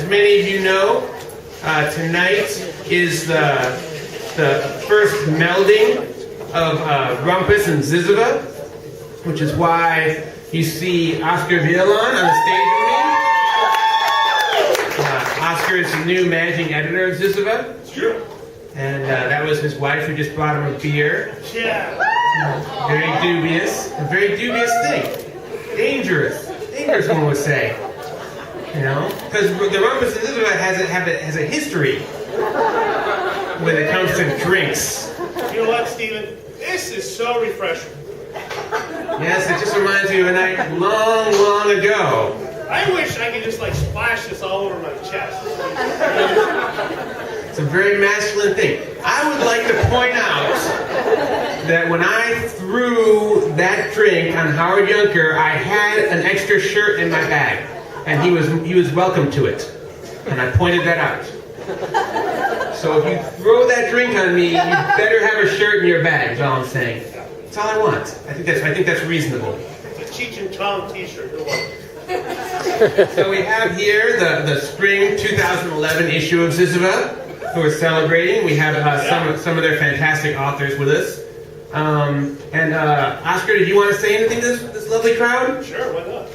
many of you know, tonight is the first melding of Rumpus and Ziziva, which is why you see Oscar Villalon on the stage with me. Oscar is the new managing editor of Ziziva. Sure. And that was his wife who just brought him a beer. Yeah. Very dubious. A very dubious thing. Dangerous. Dangerous, one would say. You know? Because the Rumpus and Ziziva has a history when it comes to drinks. You know what, Stephen? This is so refreshing. Yes, it just reminds me of a night long, long ago. I wish I could just like splash this all over my chest. It's a very masculine thing. I would like to point out that when I threw that drink on Howard Junker, I had an extra shirt in my bag, and he was welcome to it, and I pointed that out. So if you throw that drink on me, you better have a shirt in your bag. Is all I'm saying. That's all I want. I think that's reasonable. It's a Cheech and Chong T-shirt. So we have here the spring 2011 issue of Ziziva, who we're celebrating. We have some of their fantastic authors with us. And Oscar, did you want to say anything to this lovely crowd? Sure, why not?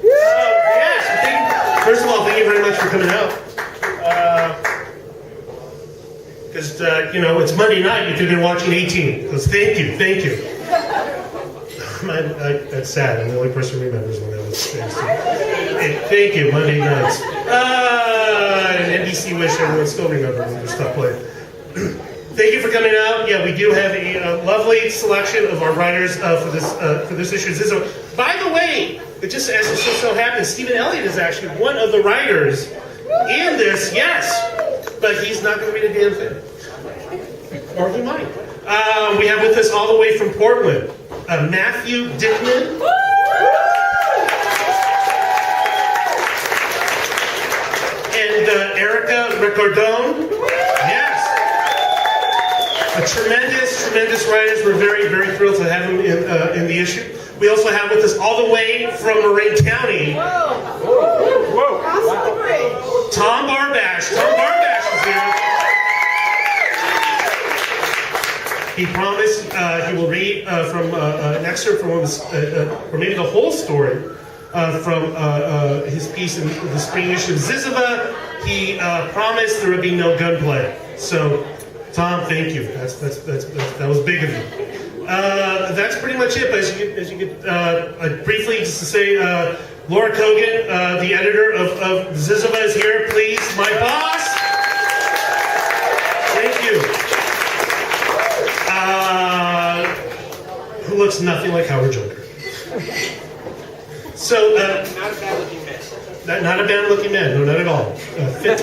Yes. First of all, thank you very much for coming out. Because you know it's Monday night. You've been watching 18. So thank you. That's sad. I'm the only person who remembers when I was there. So. Hey, thank you, Monday nights. And NBC wish everyone still remembered when we stopped playing. Thank you for coming out. Yeah, we do have a lovely selection of our writers for this issue. By the way, it just as it so happens, Stephen Elliott is actually one of the writers in this. Yes, but he's not going to read a damn thing, or he might. We have with us all the way from Portland. Matthew Dickman. And Erica Ricardone. Yes. Tremendous writers. We're very, very thrilled to have them in the issue. We also have with us all the way from Marin County. Whoa. Tom Barbash. Tom Barbash is here. He promised he will read from an excerpt from one of his, or maybe the whole story from his piece in the spring issue of Ziziva. He promised there would be no gunplay. So, Tom, thank you. That was big of you. That's pretty much it. But as you get briefly, just to say, Laura Kogan, the editor of Ziziva, is here. Please, my boss. Thank you. Who looks nothing like Howard Junker. So, not a bad-looking man. Not a bad-looking man. No, not at all. Fit.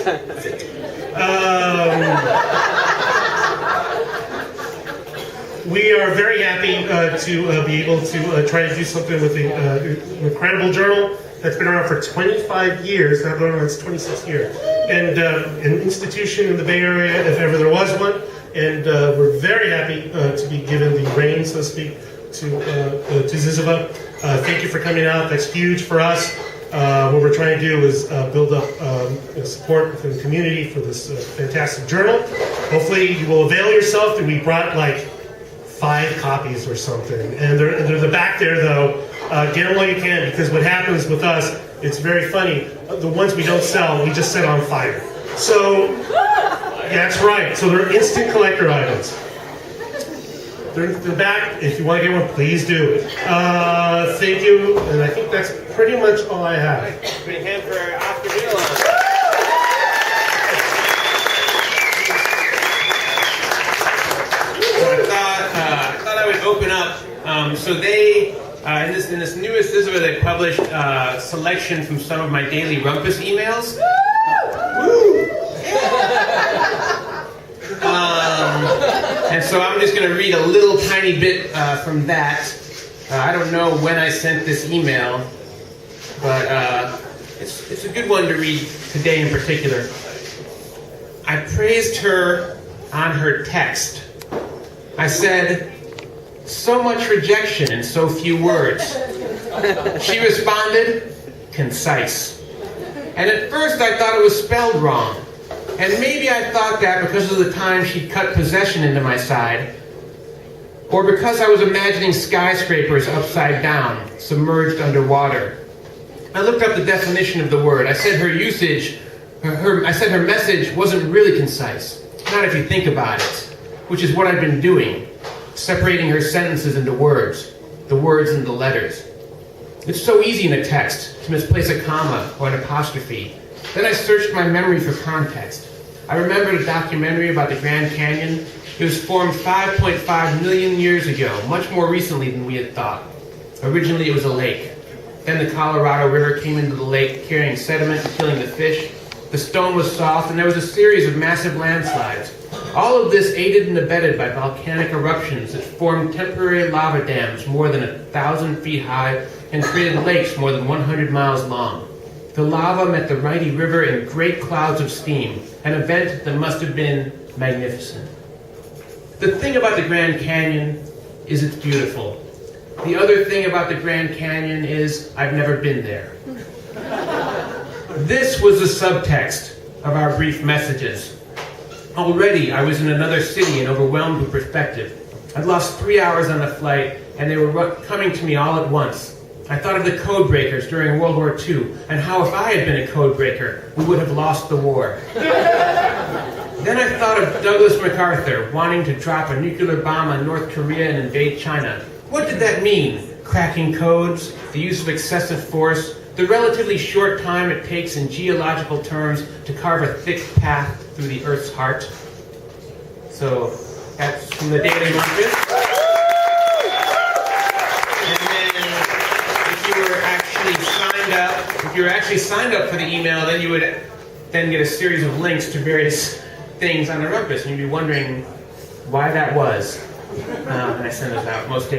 We are very happy to be able to try to do something with an incredible journal that's been around for 25 years. Now going on its 26th year, and an institution in the Bay Area, if ever there was one. And we're very happy to be given the reins, so to speak, to Ziziva. Thank you for coming out. That's huge for us. What we're trying to do is build up support within the community for this fantastic journal. Hopefully you will avail yourself. We brought like 5 copies or something. And they're in the back there, though. Get them while you can, because what happens with us, it's very funny. The ones we don't sell, we just set on fire. So... That's right. So they're instant collector items. They're in the back. If you want to get one, please do. Thank you. And I think that's pretty much all I have. Big hand for Oscar Villalon. So I thought I would open up. So they, in this newest Ziziva, they published a selection from some of my daily Rumpus emails. And so I'm just going to read a little tiny bit from that. I don't know when I sent this email, but it's a good one to read today in particular. I praised her on her text. I said, "So much rejection in so few words." She responded, "Concise." And at first I thought it was spelled wrong. And maybe I thought that because of the time she'd cut possession into my side, or because I was imagining skyscrapers upside down, submerged underwater. I looked up the definition of the word. I said her usage, I said her message wasn't really concise. Not if you think about it, which is what I've been doing, separating her sentences into words, the words into letters. It's so easy in a text to misplace a comma or an apostrophe. Then I searched my memory for context. I remembered a documentary about the Grand Canyon. It was formed 5.5 million years ago, much more recently than we had thought. Originally it was a lake. Then the Colorado River came into the lake carrying sediment and killing the fish. The stone was soft and there was a series of massive landslides. All of this aided and abetted by volcanic eruptions that formed temporary lava dams more than 1,000 feet high and created lakes more than 100 miles long. The lava met the mighty river in great clouds of steam, an event that must have been magnificent. The thing about the Grand Canyon is it's beautiful. The other thing about the Grand Canyon is I've never been there. This was the subtext of our brief messages. Already I was in another city and overwhelmed with perspective. I'd lost 3 hours on the flight and they were coming to me all at once. I thought of the code breakers during World War II and how if I had been a code breaker, we would have lost the war. Then I thought of Douglas MacArthur wanting to drop a nuclear bomb on North Korea and invade China. What did that mean? Cracking codes, the use of excessive force, the relatively short time it takes in geological terms to carve a thick path through the Earth's heart. So that's from the Daily Rumpus. And then if you were actually signed up for the email, then you would then get a series of links to various things on the Rumpus, and you'd be wondering why that was. And I send those out most days.